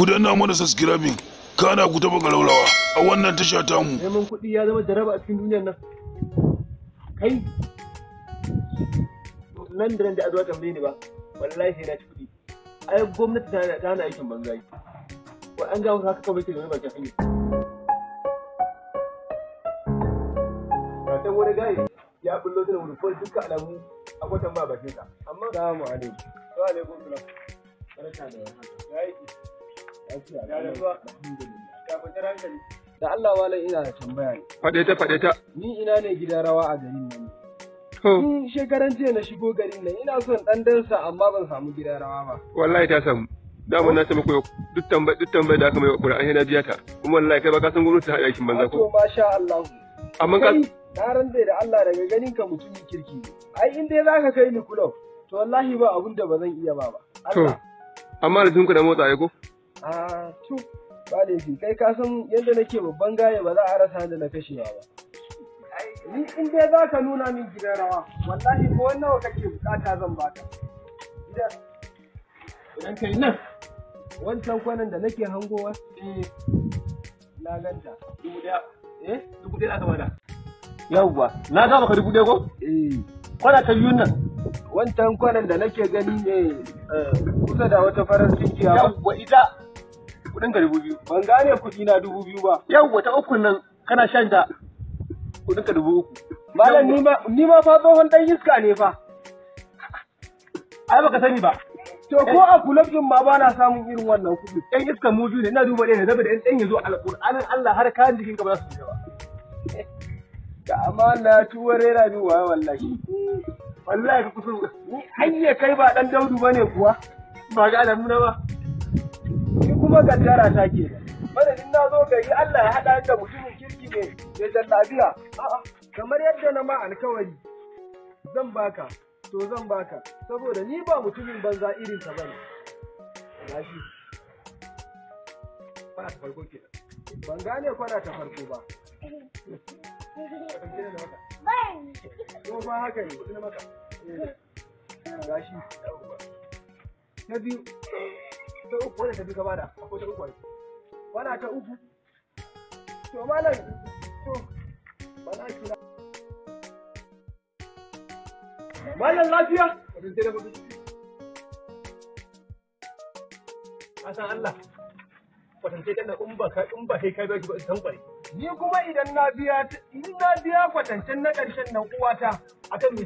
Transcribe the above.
ku danna mana subscribing kana ku taba galaulawa a wannan tasha tamu. Neman kuɗi ya zama jaraba a cikin duniyar nan. Kai nan da nan da azuwa tambaye ni ba wallahi sai na ci kuɗi. Ai gwamnati ta hana aikin banza yi. Wa an ga haka kawai ke da wani bakin hanyar. Ka san wani gayi ya bullo da wani kawai duka alamu a kwatan ba bakin sa. Amma salamu alaikum. Wa alaikum salam. Barka da warhaka. Da Allah malam ina da tambaya ne. Faɗe ta. Ni ina ne gidan rawa a garin nan. Ni shekaran jiya na shigo garin nan ina son dan dansa amma ban samu gidan rawa ba. Wallahi ta samu. Dama na ce muku duk tambayar da aka mai Qur'ani sai na biya ta. Kuma wallahi kai ba ka san gwamnati ta haɗa aikin banza ko. To masha Allah. Amma ka na rantsa da Allah daga ganin ka mutumin kirki ne. Ai in dai zaka kai ni kulau to wallahi ba abun da ba zan iya ba. To amma da tunku da motsa ai ko? To ba laifi kai ka san yadda nake babban gaye ba za a rasa da na kashewa ba. Ni in dai za ka nuna min gidan rawa wallahi ko nawa kake bukata zan baka. Idan kai nan wancan kwanan da nake hangowa na ganta 1000. 1000 aka bada. Yawwa na ga maka 1000 ko? Kwana ta biyun nan wancan kwanan da nake gani ne kusa da wata farar tinkiya ba. Yawwa ita kudin ka 2000. Ban gane kudi na 2000 ba. Yawwa ta ukun nan kana shan ta kudin ka 3000. Malam ni ma fa tsohon dan iska ne fa. Ai baka sani ba. To ko a kulab din ma ba na samun irin wannan kudi. Ɗan iska mu biyu ne ina duba ɗaya ne saboda ɗan yazo alƙur'anin Allah har kayan jikin ka ba su shiga ba. Ka amana tuwa rera bi wa wallahi. Wallahi ka kusa ni hayya kai ba dan Daudu bane kuwa. Ba ga alamu na ba. Ni kuma gaddara ta ke. Madadin na zo gari Allah ya hada da mutumin kirki ne da jallabiya. A'a kamar yadda na ma alkawari zan baka to zan baka saboda ni ba mutumin banza irin ka bane. Gashi. Kwana ta farko kenan. Ban gane kwana ta farko ba. Ko ba haka ne kudi na maka. Gashi. Ta biyu. Ta uku wadda ta fi gaba da akwai ta uku. Wana ta uku. To malam to bana kira. Malam lafiya? Asan Allah. Kwatance kana in ba kai kai ba san kware. Ni kuma idan na biya kwatancen na ƙarshen nan uwata akan me